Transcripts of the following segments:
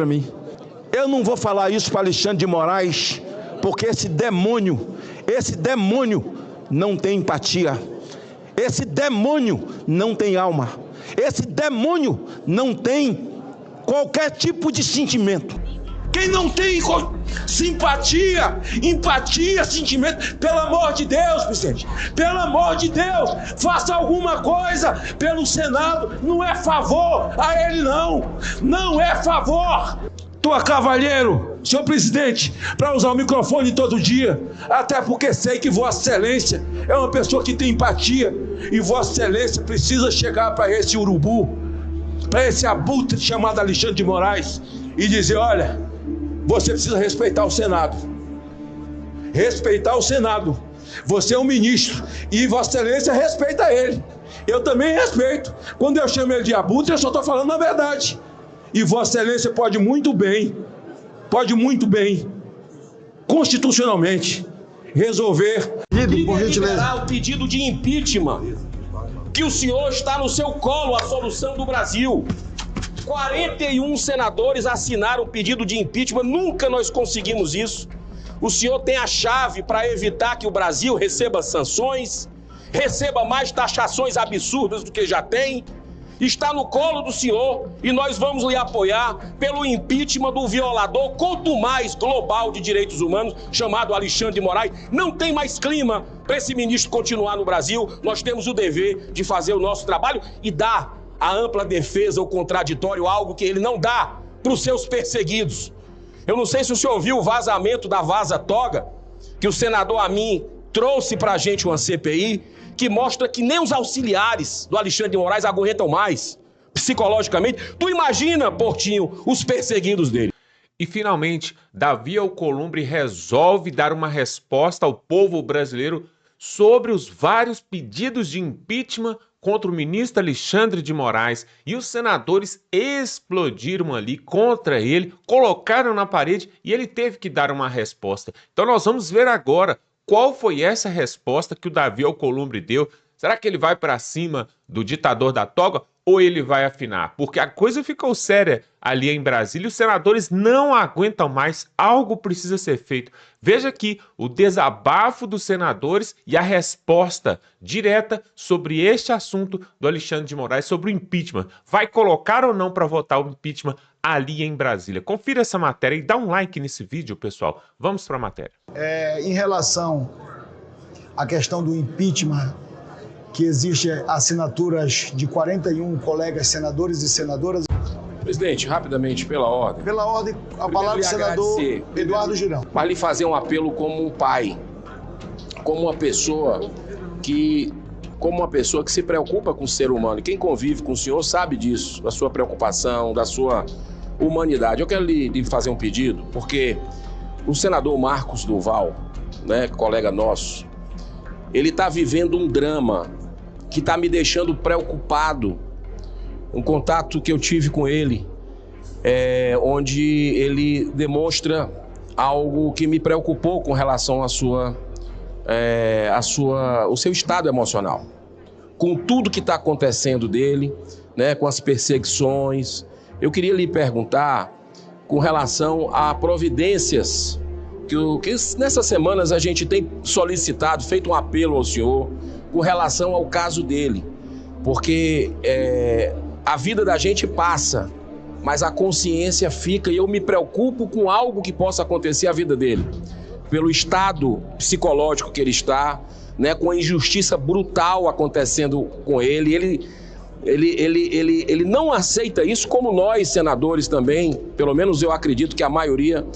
para mim. Eu não vou falar isso para Alexandre de Moraes, porque esse demônio não tem empatia. Esse demônio não tem alma. Esse demônio não tem qualquer tipo de sentimento. Quem não tem simpatia, empatia, sentimento, pelo amor de Deus, presidente, pelo amor de Deus, faça alguma coisa pelo Senado. Não é favor a ele, não é favor. Tua cavalheiro, senhor presidente, para usar o microfone todo dia, até porque sei que Vossa Excelência é uma pessoa que tem empatia, e Vossa Excelência precisa chegar para esse urubu, para esse abutre chamado Alexandre de Moraes, e dizer: olha, você precisa respeitar o Senado. Respeitar o Senado. Você é um ministro e Vossa Excelência respeita ele. Eu também respeito. Quando eu chamo ele de abutre, eu só estou falando a verdade. E Vossa Excelência pode muito bem, constitucionalmente, resolver liberar o pedido de impeachment, que o senhor está no seu colo, a solução do Brasil. 41 senadores assinaram o pedido de impeachment, nunca nós conseguimos isso. O senhor tem a chave para evitar que o Brasil receba sanções, receba mais taxações absurdas do que já tem. Está no colo do senhor e nós vamos lhe apoiar pelo impeachment do violador contumaz global de direitos humanos, chamado Alexandre de Moraes. Não tem mais clima para esse ministro continuar no Brasil. Nós temos o dever de fazer o nosso trabalho e dar a ampla defesa, o contraditório, algo que ele não dá para os seus perseguidos. Eu não sei se o senhor ouviu o vazamento da Vaza Toga, que o senador Amin trouxe para a gente uma CPI, que mostra que nem os auxiliares do Alexandre de Moraes aguentam mais, psicologicamente. Tu imagina, Portinho, os perseguidos dele. E, finalmente, Davi Alcolumbre resolve dar uma resposta ao povo brasileiro sobre os vários pedidos de impeachment contra o ministro Alexandre de Moraes, e os senadores explodiram ali contra ele, colocaram na parede e ele teve que dar uma resposta. Então nós vamos ver agora qual foi essa resposta que o Davi Alcolumbre deu. Será que ele vai para cima do ditador da toga ou ele vai afinar? Porque a coisa ficou séria ali em Brasília e os senadores não aguentam mais. Algo precisa ser feito. Veja aqui o desabafo dos senadores e a resposta direta sobre este assunto do Alexandre de Moraes, sobre o impeachment. Vai colocar ou não para votar o impeachment ali em Brasília? Confira essa matéria e dá um like nesse vídeo, pessoal. Vamos para a matéria. Em relação à questão do impeachment, que existe assinaturas de 41 colegas senadores e senadoras. Presidente, rapidamente, pela ordem. Pela ordem, a palavra do senador Eduardo Girão. Para lhe fazer um apelo como um pai, como uma pessoa que se preocupa com o ser humano. E quem convive com o senhor sabe disso, da sua preocupação, da sua humanidade. Eu quero lhe fazer um pedido, porque o senador Marcos Duval, né, colega nosso, ele está vivendo um drama que está me deixando preocupado. Um contato que eu tive com ele, onde ele demonstra algo que me preocupou com relação ao seu estado emocional. Com tudo que está acontecendo dele, né, com as perseguições, eu queria lhe perguntar com relação a providências que nessas semanas a gente tem solicitado, feito um apelo ao senhor com relação ao caso dele, porque a vida da gente passa, mas a consciência fica, e eu me preocupo com algo que possa acontecer à vida dele, pelo estado psicológico que ele está, né, com a injustiça brutal acontecendo com ele. Ele não aceita isso, como nós, senadores, também, pelo menos eu acredito que a maioria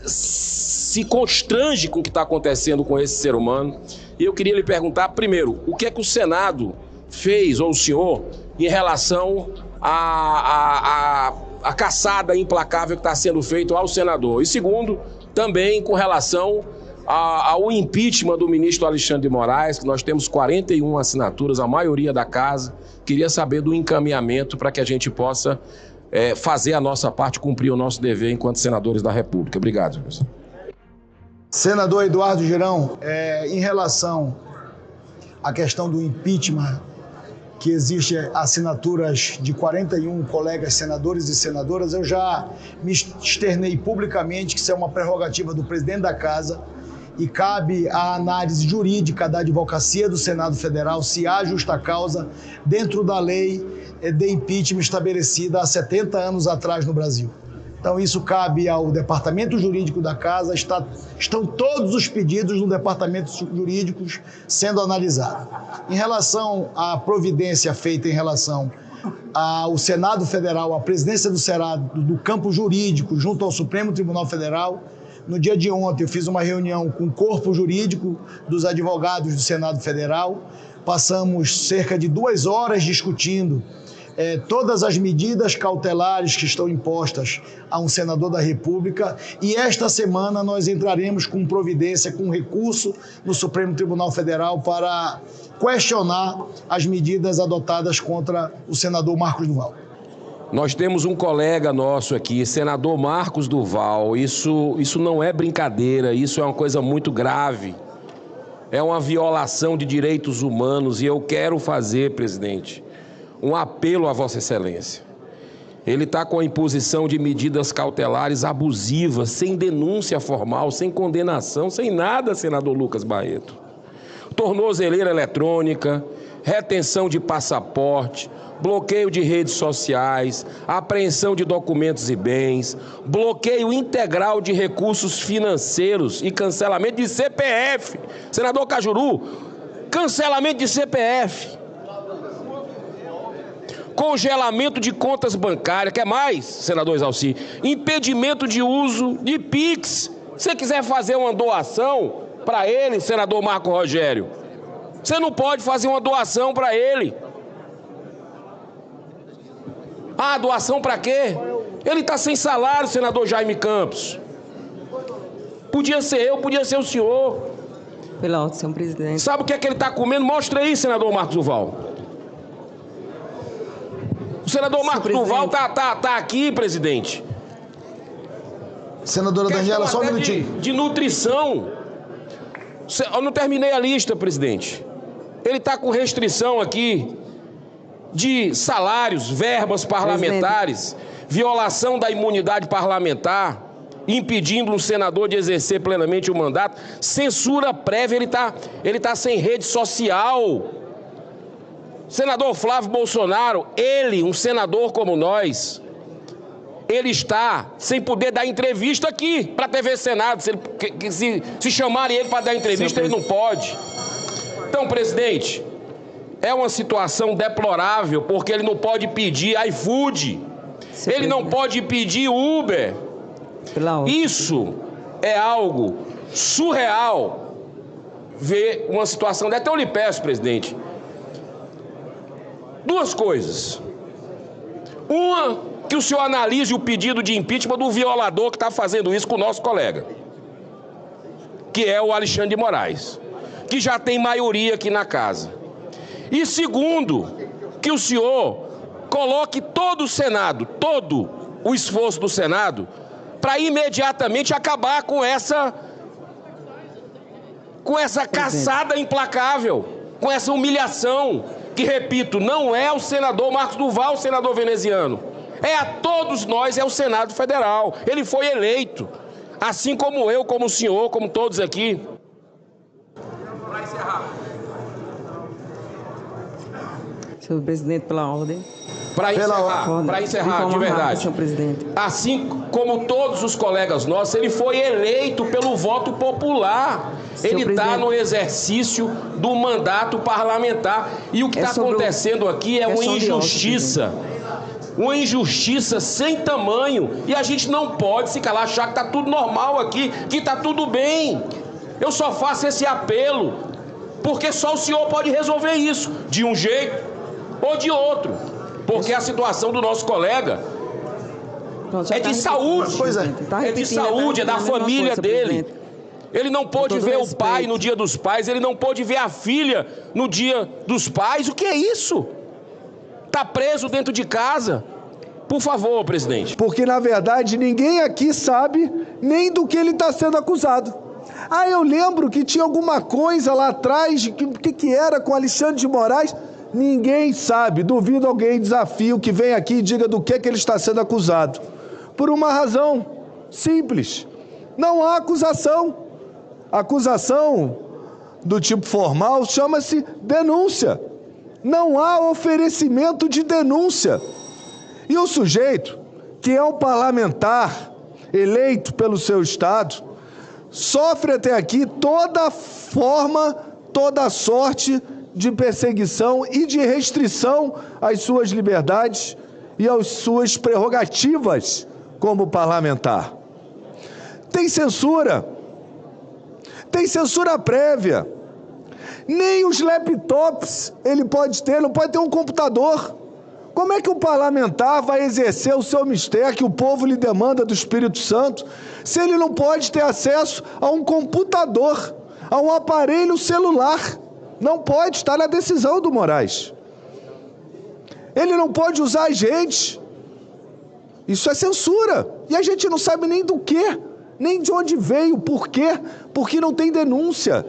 se constrange com o que está acontecendo com esse ser humano. E eu queria lhe perguntar, primeiro, o que é que o Senado fez, ou o senhor, em relação à caçada implacável que está sendo feita ao senador? E segundo, também com relação ao impeachment do ministro Alexandre de Moraes, que nós temos 41 assinaturas, a maioria da casa. Queria saber do encaminhamento para que a gente possa fazer a nossa parte, cumprir o nosso dever enquanto senadores da República. Obrigado, professor. Senador Eduardo Girão, em relação à questão do impeachment, que existe assinaturas de 41 colegas senadores e senadoras, eu já me externei publicamente que isso é uma prerrogativa do presidente da Casa e cabe à análise jurídica da Advocacia do Senado Federal se há justa causa dentro da lei de impeachment estabelecida há 70 anos atrás no Brasil. Então isso cabe ao Departamento Jurídico da Casa, estão todos os pedidos no Departamento Jurídico sendo analisados. Em relação à providência feita em relação ao Senado Federal, à presidência do Senado, do campo jurídico, junto ao Supremo Tribunal Federal, no dia de ontem eu fiz uma reunião com o corpo jurídico dos advogados do Senado Federal, passamos cerca de 2 horas discutindo todas as medidas cautelares que estão impostas a um senador da República e esta semana nós entraremos com providência, com recurso no Supremo Tribunal Federal para questionar as medidas adotadas contra o senador Marcos Duval. Nós temos um colega nosso aqui, senador Marcos Duval. Isso não é brincadeira, isso é uma coisa muito grave. É uma violação de direitos humanos e eu quero fazer, presidente, um apelo a Vossa Excelência. Ele está com a imposição de medidas cautelares abusivas, sem denúncia formal, sem condenação, sem nada, senador Lucas Barreto. Tornozeleira eletrônica, retenção de passaporte, bloqueio de redes sociais, apreensão de documentos e bens, bloqueio integral de recursos financeiros e cancelamento de CPF. Senador Cajuru, cancelamento de CPF. Congelamento de contas bancárias, quer mais, senador Exalci? Impedimento de uso de Pix. Se você quiser fazer uma doação para ele, senador Marco Rogério, você não pode fazer uma doação para ele. Ah, doação para quê? Ele está sem salário, senador Jaime Campos. Podia ser eu, podia ser o senhor. Pela ordem, senhor presidente. Sabe o que é que ele está comendo? Mostra aí, senador Marcos Duval. O senador Marcos Duval tá aqui, presidente. Senadora Daniela, só um minutinho. De nutrição. Eu não terminei a lista, presidente. Ele está com restrição aqui de salários, verbas parlamentares, violação da imunidade parlamentar, impedindo um senador de exercer plenamente o mandato, censura prévia, ele tá sem rede social. Senador Flávio Bolsonaro, ele, um senador como nós, ele está sem poder dar entrevista aqui para a TV Senado. Se chamarem ele para dar entrevista, ele não pode. Então, presidente, é uma situação deplorável, porque ele não pode pedir iFood, ele não pode pedir Uber. Isso é algo surreal, ver uma situação dessa. Então, eu lhe peço, presidente, 2 coisas. Uma, que o senhor analise o pedido de impeachment do violador que está fazendo isso com o nosso colega, que é o Alexandre de Moraes, que já tem maioria aqui na casa. E segundo, que o senhor coloque todo o Senado, todo o esforço do Senado, para imediatamente acabar com essa caçada implacável, com essa humilhação, que, repito, não é o senador Marcos Duval, o senador veneziano. É a todos nós, é o Senado Federal. Ele foi eleito, assim como eu, como o senhor, como todos aqui. Para encerrar. Senhor presidente, pela ordem. Para encerrar, de verdade. Senhor presidente. Assim como todos os colegas nossos, ele foi eleito pelo voto popular. Ele está no exercício do mandato parlamentar. E o que está acontecendo aqui é uma injustiça. Uma injustiça sem tamanho. E a gente não pode se calar, achar que está tudo normal aqui, que está tudo bem. Eu só faço esse apelo, porque só o senhor pode resolver isso, de um jeito ou de outro. Porque a situação do nosso colega é de saúde. É de saúde, é da família dele. Ele não pôde ver o pai no Dia dos Pais, ele não pôde ver a filha no Dia dos Pais. O que é isso? Está preso dentro de casa. Por favor, presidente. Porque, na verdade, ninguém aqui sabe nem do que ele está sendo acusado. Ah, eu lembro que tinha alguma coisa lá atrás, o que era com Alexandre de Moraes. Ninguém sabe. Duvido alguém desafio que venha aqui e diga do que ele está sendo acusado. Por uma razão simples. Não há acusação. Acusação do tipo formal chama-se denúncia. Não há oferecimento de denúncia. E o sujeito, que é um parlamentar eleito pelo seu Estado, sofre até aqui toda forma, toda sorte de perseguição e de restrição às suas liberdades e às suas prerrogativas como parlamentar. Tem censura prévia. Nem os laptops ele pode ter, não pode ter um computador. Como é que um parlamentar vai exercer o seu mistério que o povo lhe demanda do Espírito Santo, se ele não pode ter acesso a um computador, a um aparelho celular? Não pode, está na decisão do Moraes. Ele não pode usar as redes. Isso é censura. E a gente não sabe nem do quê, nem de onde veio, por quê, porque não tem denúncia.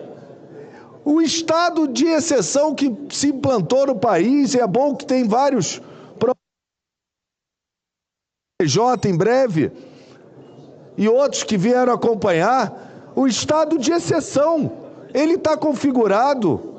O estado de exceção que se implantou no país, e é bom que tem vários PJ em breve, e outros que vieram acompanhar, o estado de exceção, ele está configurado,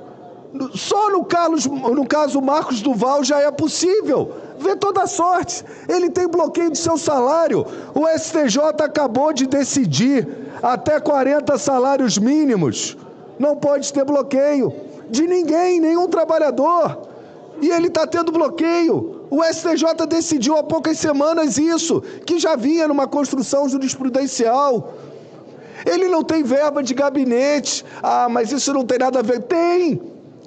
só no caso Marcos Duval já é possível, vê toda a sorte, ele tem bloqueio de seu salário, o STJ acabou de decidir até 40 salários mínimos, não pode ter bloqueio de ninguém, nenhum trabalhador, e ele está tendo bloqueio. O STJ decidiu há poucas semanas isso, que já vinha numa construção jurisprudencial. Ele não tem verba de gabinete. Ah, mas isso não tem nada a ver. Tem!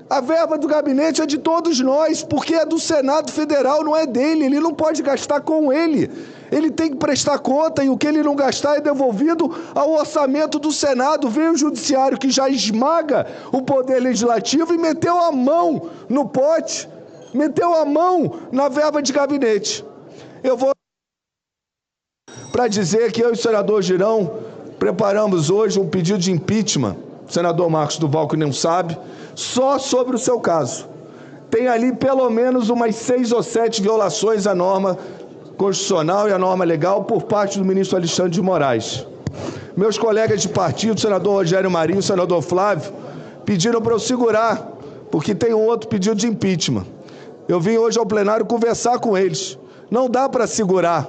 A verba do gabinete é de todos nós, porque é do Senado Federal, não é dele. Ele não pode gastar com ele. Ele tem que prestar conta e o que ele não gastar é devolvido ao orçamento do Senado. Veio o Judiciário, que já esmaga o Poder Legislativo, e meteu a mão no pote. Meteu a mão na verba de gabinete. Eu vou para dizer que eu e o senador Girão preparamos hoje um pedido de impeachment, o senador Marcos Duval, que não sabe, só sobre o seu caso. Tem ali pelo menos umas 6 ou 7 violações à norma constitucional e à norma legal por parte do ministro Alexandre de Moraes. Meus colegas de partido, o senador Rogério Marinho e o senador Flávio, pediram para eu segurar, porque tem um outro pedido de impeachment. Eu vim hoje ao plenário conversar com eles. Não dá para segurar.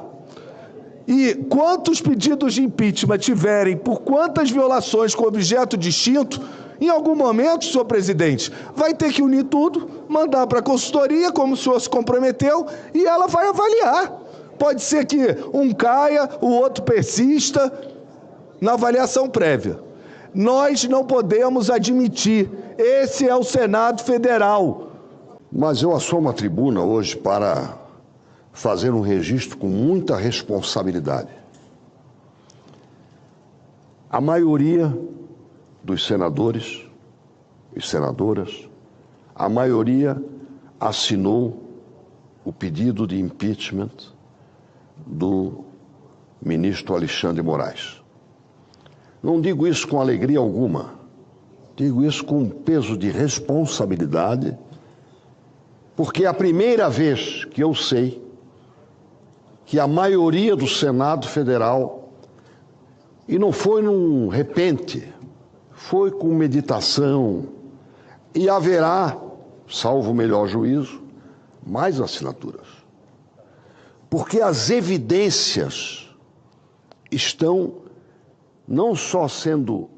E quantos pedidos de impeachment tiverem, por quantas violações com objeto distinto, em algum momento, senhor presidente, vai ter que unir tudo, mandar para a consultoria, como o senhor se comprometeu, e ela vai avaliar. Pode ser que um caia, o outro persista na avaliação prévia. Nós não podemos admitir. Esse é o Senado Federal. Mas eu assumo a tribuna hoje para fazer um registro com muita responsabilidade. A maioria dos senadores e senadoras, a maioria assinou o pedido de impeachment do ministro Alexandre de Moraes. Não digo isso com alegria alguma, digo isso com um peso de responsabilidade, porque é a primeira vez que eu sei que a maioria do Senado Federal, e não foi num repente, foi com meditação, e haverá, salvo o melhor juízo, mais assinaturas. Porque as evidências estão não só sendo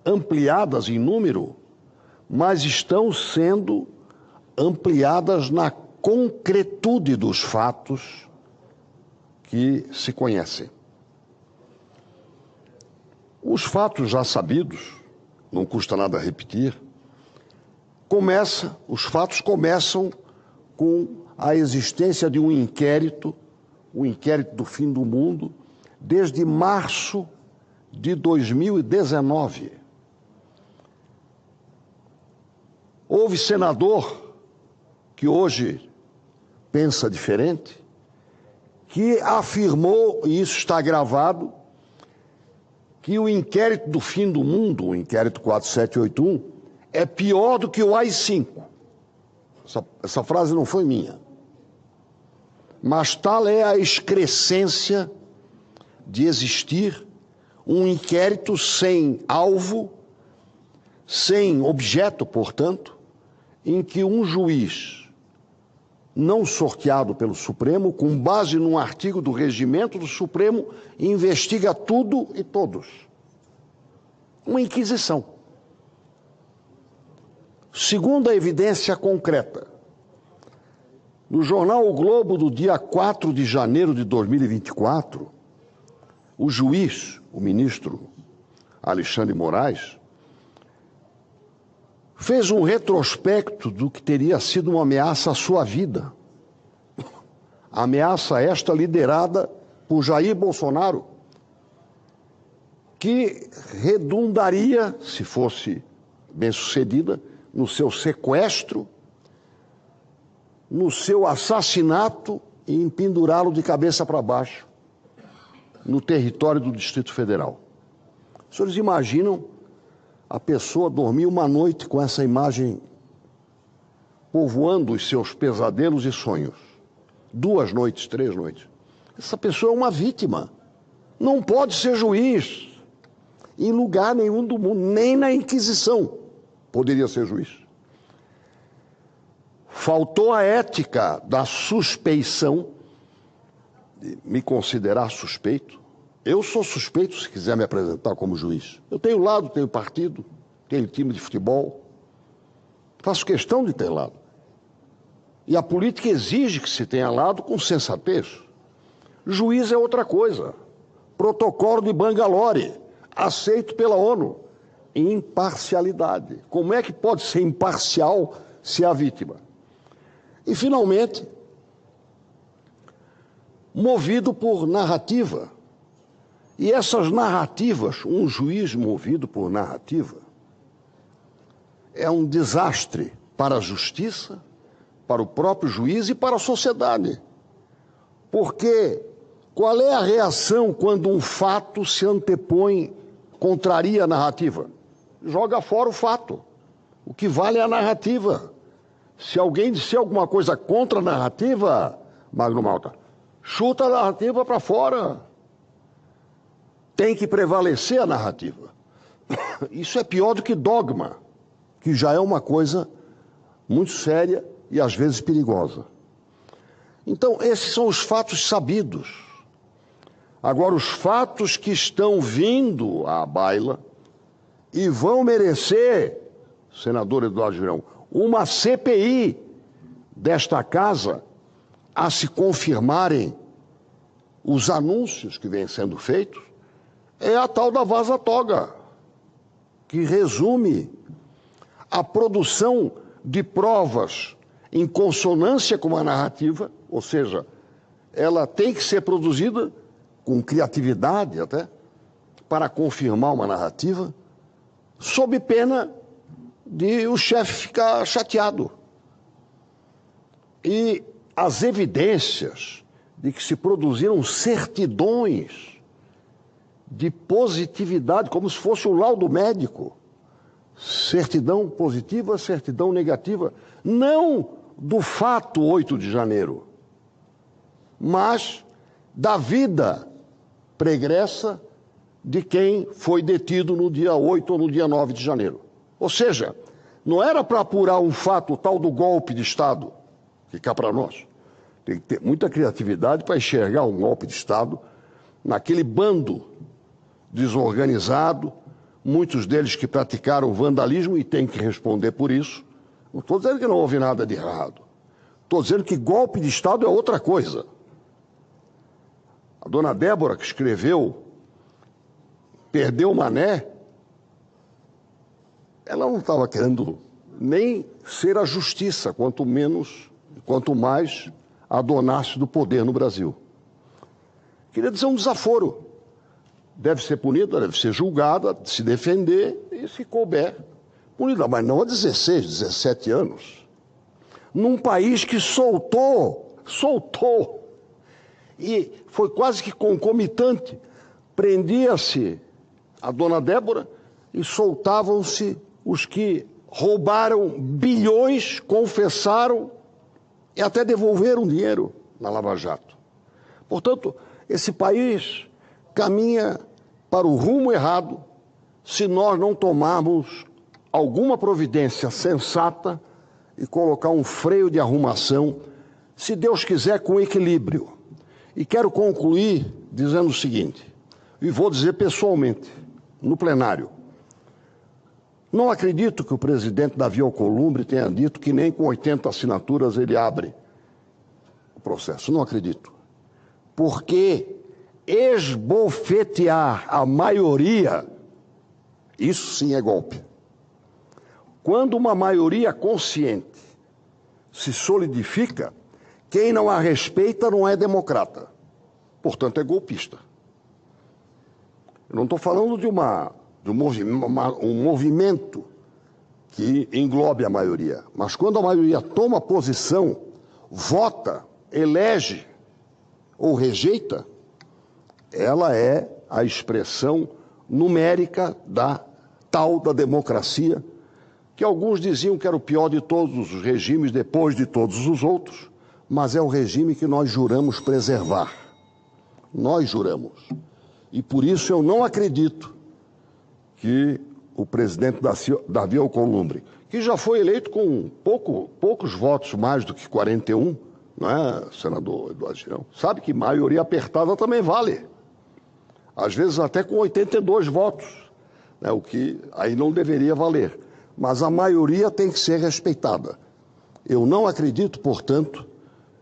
ampliadas em número, mas estão sendo ampliadas na concretude dos fatos que se conhecem. Os fatos já sabidos, não custa nada repetir, os fatos começam com a existência de um inquérito, o inquérito do fim do mundo, desde março de 2019. Houve senador que hoje pensa diferente, que afirmou, e isso está gravado, que o inquérito do fim do mundo, o inquérito 4781, é pior do que o AI-5. essa frase não foi minha. Mas tal é a excrescência de existir um inquérito sem alvo, sem objeto, portanto, em que um juiz não sorteado pelo Supremo, com base num artigo do regimento do Supremo, investiga tudo e todos. Uma inquisição. Segundo a evidência concreta, no jornal O Globo, do dia 4 de janeiro de 2024, o juiz, o ministro Alexandre de Moraes, fez um retrospecto do que teria sido uma ameaça à sua vida. Ameaça esta liderada por Jair Bolsonaro, que redundaria, se fosse bem-sucedida, no seu sequestro, no seu assassinato e em pendurá-lo de cabeça para baixo no território do Distrito Federal. Os senhores imaginam a pessoa dormir uma noite com essa imagem povoando os seus pesadelos e sonhos? 2 noites, 3 noites. Essa pessoa é uma vítima. Não pode ser juiz em lugar nenhum do mundo, nem na Inquisição poderia ser juiz. Faltou a ética da suspeição, de me considerar suspeito. Eu sou suspeito se quiser me apresentar como juiz. Eu tenho lado, tenho partido, tenho time de futebol. Faço questão de ter lado. E a política exige que se tenha lado com sensatez. Juiz é outra coisa. Protocolo de Bangalore, aceito pela ONU. Imparcialidade. Como é que pode ser imparcial se é a vítima? E, finalmente, movido por narrativa. E essas narrativas, um juiz movido por narrativa, é um desastre para a justiça, para o próprio juiz e para a sociedade. Porque qual é a reação quando um fato se antepõe, contraria a narrativa? Joga fora o fato. O que vale é a narrativa. Se alguém disser alguma coisa contra a narrativa, Magno Malta, chuta a narrativa para fora. Tem que prevalecer a narrativa. Isso é pior do que dogma, que já é uma coisa muito séria e às vezes perigosa. Então, esses são os fatos sabidos. Agora, os fatos que estão vindo à baila e vão merecer, senador Eduardo Girão, uma CPI desta casa a se confirmarem os anúncios que vêm sendo feitos, é a tal da vaza-toga, que resume a produção de provas em consonância com a narrativa, ou seja, ela tem que ser produzida com criatividade até, para confirmar uma narrativa, sob pena de o chefe ficar chateado. E as evidências de que se produziram certidões de positividade, como se fosse um laudo médico, certidão positiva, certidão negativa, não do fato 8 de janeiro, mas da vida pregressa de quem foi detido no dia 8 ou no dia 9 de janeiro. Ou seja, não era para apurar um fato tal do golpe de Estado, que cá para nós. Tem que ter muita criatividade para enxergar um golpe de Estado naquele bando desorganizado, muitos deles que praticaram vandalismo e têm que responder por isso. Não estou dizendo que não houve nada de errado. Estou dizendo que golpe de Estado é outra coisa. A dona Débora, que escreveu Perdeu o Mané, ela não estava querendo nem ser a justiça, quanto mais adonar-se do poder no Brasil. Queria dizer um desaforo. Deve ser punida, deve ser julgada, se defender e, se couber, punida, mas não a 16, 17 anos. Num país que soltou, e foi quase que concomitante, prendia-se a dona Débora e soltavam-se os que roubaram bilhões, confessaram e até devolveram dinheiro na Lava Jato. Portanto, esse país caminha para o rumo errado se nós não tomarmos alguma providência sensata e colocar um freio de arrumação, se Deus quiser, com equilíbrio. E quero concluir dizendo o seguinte, e vou dizer pessoalmente, no plenário. Não acredito que o presidente Davi Alcolumbre tenha dito que nem com 80 assinaturas ele abre o processo. Não acredito. Porque esbofetear a maioria, isso sim é golpe. Quando uma maioria consciente se solidifica, quem não a respeita não é democrata. Portanto, é golpista. Eu não estou falando de um movimento que englobe a maioria, mas quando a maioria toma posição, vota, elege ou rejeita, ela é a expressão numérica da tal da democracia, que alguns diziam que era o pior de todos os regimes depois de todos os outros, mas é o regime que nós juramos preservar. Nós juramos. E por isso eu não acredito que o presidente Davi Alcolumbre, que já foi eleito com poucos votos, mais do que 41, não é, senador Eduardo Girão? Sabe que maioria apertada também vale. Às vezes até com 82 votos, né, o que aí não deveria valer. Mas a maioria tem que ser respeitada. Eu não acredito, portanto,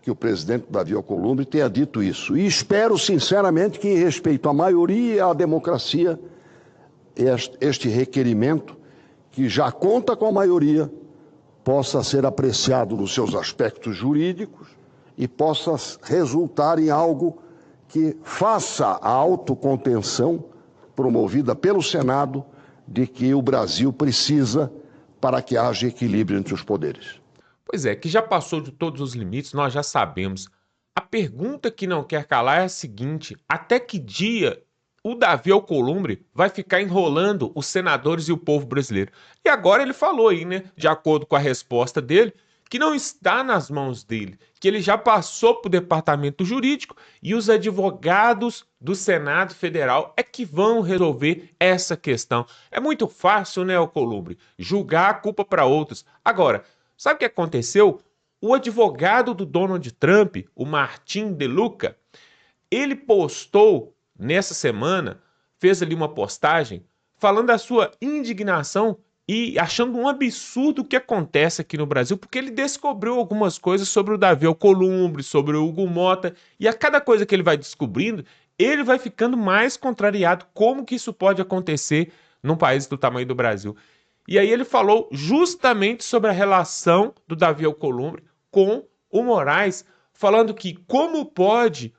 que o presidente Davi Alcolumbre tenha dito isso. E espero, sinceramente, que, em respeito à maioria e à democracia, este requerimento, que já conta com a maioria, possa ser apreciado nos seus aspectos jurídicos e possa resultar em algo que faça a autocontenção promovida pelo Senado de que o Brasil precisa para que haja equilíbrio entre os poderes. Pois é, que já passou de todos os limites, nós já sabemos. A pergunta que não quer calar é a seguinte: até que dia o Davi Alcolumbre vai ficar enrolando os senadores e o povo brasileiro? E agora ele falou aí, né, de acordo com a resposta dele, que não está nas mãos dele, que ele já passou para o departamento jurídico e os advogados do Senado Federal é que vão resolver essa questão. É muito fácil, né, Alcolumbre, julgar a culpa para outros. Agora, sabe o que aconteceu? O advogado do Donald Trump, o Martin De Luca, ele postou nessa semana, fez ali uma postagem falando da sua indignação e achando um absurdo o que acontece aqui no Brasil, porque ele descobriu algumas coisas sobre o Davi Alcolumbre, sobre o Hugo Mota, e a cada coisa que ele vai descobrindo, ele vai ficando mais contrariado. Como que isso pode acontecer num país do tamanho do Brasil? E aí ele falou justamente sobre a relação do Davi Alcolumbre com o Moraes, falando que como pode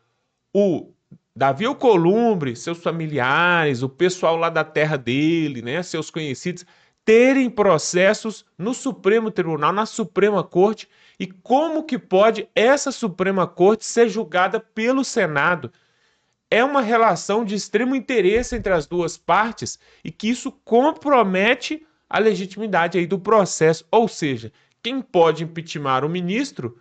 o Davi Alcolumbre, seus familiares, o pessoal lá da terra dele, né, seus conhecidos, terem processos no Supremo Tribunal, na Suprema Corte, e como que pode essa Suprema Corte ser julgada pelo Senado. É uma relação de extremo interesse entre as duas partes e que isso compromete a legitimidade aí do processo. Ou seja, quem pode impeachment o ministro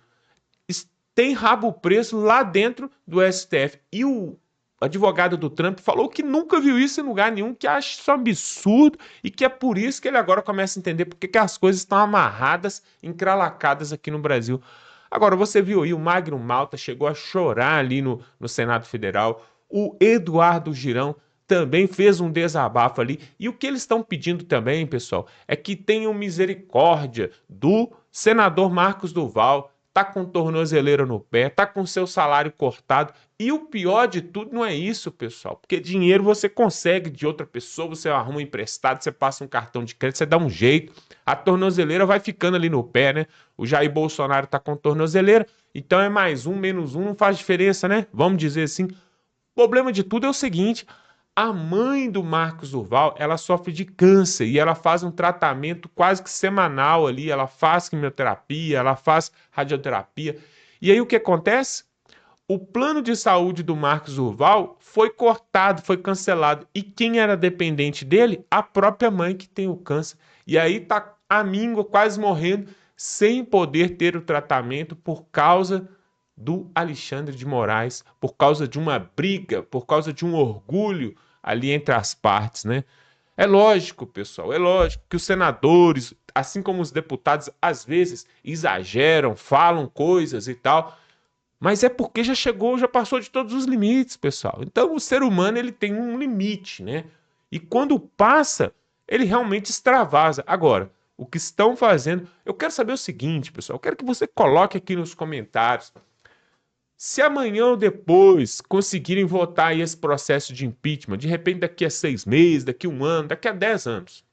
tem rabo preso lá dentro do STF. E o advogado do Trump falou que nunca viu isso em lugar nenhum, que acha isso um absurdo e que é por isso que ele agora começa a entender porque que as coisas estão amarradas, encralacadas aqui no Brasil. Agora, você viu aí, o Magno Malta chegou a chorar ali no Senado Federal, o Eduardo Girão também fez um desabafo ali, e o que eles estão pedindo também, pessoal, é que tenham misericórdia do senador Marcos Duval, tá com tornozeleira no pé, tá com seu salário cortado, e o pior de tudo não é isso, pessoal, porque dinheiro você consegue de outra pessoa, você arruma emprestado, você passa um cartão de crédito, você dá um jeito, a tornozeleira vai ficando ali no pé, né? O Jair Bolsonaro tá com tornozeleira, então é mais um, menos um, não faz diferença, né? Vamos dizer assim. O problema de tudo é o seguinte: a mãe do Marcos Duval, ela sofre de câncer e ela faz um tratamento quase que semanal ali, ela faz quimioterapia, ela faz radioterapia. E aí o que acontece? O plano de saúde do Marcos Duval foi cortado, foi cancelado. E quem era dependente dele? A própria mãe que tem o câncer. E aí tá à míngua, quase morrendo, sem poder ter o tratamento por causa do Alexandre de Moraes, por causa de uma briga, por causa de um orgulho ali entre as partes, né? É lógico, pessoal, é lógico que os senadores, assim como os deputados, às vezes exageram, falam coisas e tal, mas é porque já chegou, já passou de todos os limites, pessoal. Então o ser humano ele tem um limite, né? E quando passa, ele realmente extravasa. Agora, o que estão fazendo... Eu quero saber o seguinte, pessoal, eu quero que você coloque aqui nos comentários. Se amanhã ou depois conseguirem votar aí esse processo de impeachment, de repente daqui a 6 meses, daqui a 1 ano, daqui a 10 anos,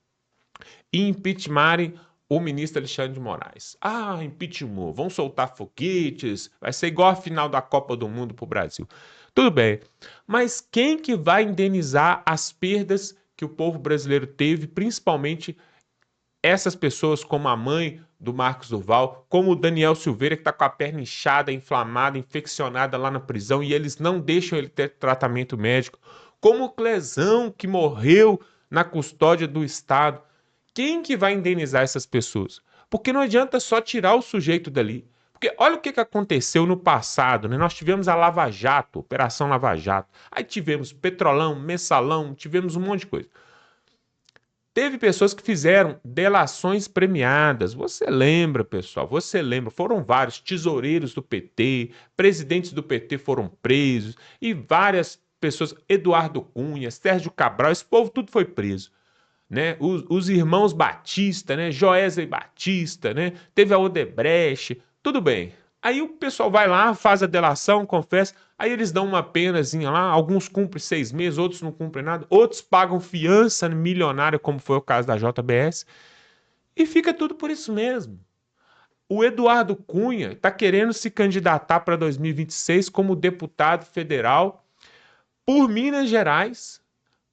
e impeachmentarem o ministro Alexandre de Moraes. Ah, impeachment, vão soltar foguetes, vai ser igual a final da Copa do Mundo para o Brasil. Tudo bem, mas quem que vai indenizar as perdas que o povo brasileiro teve, principalmente essas pessoas como a mãe do Marcos Duval, como o Daniel Silveira, que está com a perna inchada, inflamada, infeccionada lá na prisão e eles não deixam ele ter tratamento médico, como o Clezão, que morreu na custódia do Estado. Quem que vai indenizar essas pessoas? Porque não adianta só tirar o sujeito dali. Porque olha o que aconteceu no passado, né? Nós tivemos a Lava Jato, Operação Lava Jato. Aí tivemos Petrolão, Mensalão, tivemos um monte de coisa. Teve pessoas que fizeram delações premiadas. Você lembra, pessoal? Você lembra? Foram vários tesoureiros do PT, presidentes do PT foram presos e várias pessoas, Eduardo Cunha, Sérgio Cabral, esse povo tudo foi preso. Né? Os irmãos Batista, né? Joesley Batista, né? Teve a Odebrecht, tudo bem. Aí o pessoal vai lá, faz a delação, confessa, aí eles dão uma penazinha lá, alguns cumprem 6 meses, outros não cumprem nada, outros pagam fiança milionária, como foi o caso da JBS, e fica tudo por isso mesmo. O Eduardo Cunha está querendo se candidatar para 2026 como deputado federal por Minas Gerais,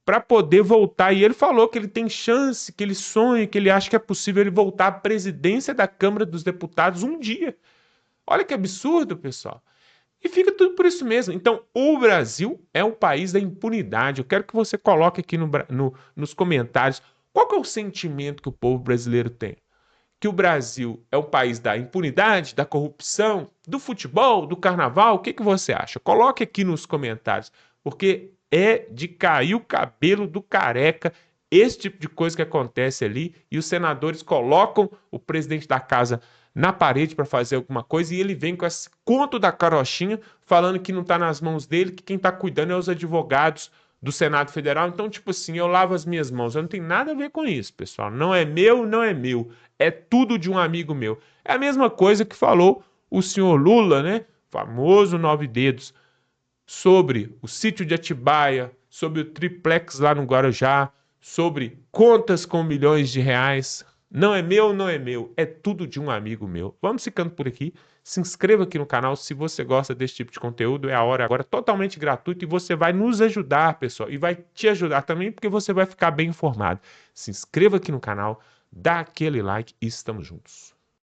para poder voltar, e ele falou que ele tem chance, que ele sonha, que ele acha que é possível ele voltar à presidência da Câmara dos Deputados um dia. Olha que absurdo, pessoal. E fica tudo por isso mesmo. Então, o Brasil é um país da impunidade. Eu quero que você coloque aqui nos comentários qual que é o sentimento que o povo brasileiro tem. Que o Brasil é um país da impunidade, da corrupção, do futebol, do carnaval. O que você acha? Coloque aqui nos comentários, porque é de cair o cabelo do careca esse tipo de coisa que acontece ali, e os senadores colocam o presidente da casa na parede para fazer alguma coisa, e ele vem com esse conto da carochinha, falando que não está nas mãos dele, que quem está cuidando é os advogados do Senado Federal. Então, tipo assim, eu lavo as minhas mãos. Eu não tenho nada a ver com isso, pessoal. Não é meu, não é meu. É tudo de um amigo meu. É a mesma coisa que falou o senhor Lula, né? Famoso 9 dedos, sobre o sítio de Atibaia, sobre o triplex lá no Guarujá, sobre contas com milhões de reais. Não é meu, não é meu. É tudo de um amigo meu. Vamos ficando por aqui. Se inscreva aqui no canal se você gosta desse tipo de conteúdo. É a hora agora totalmente gratuito e você vai nos ajudar, pessoal. E vai te ajudar também porque você vai ficar bem informado. Se inscreva aqui no canal, dá aquele like e estamos juntos.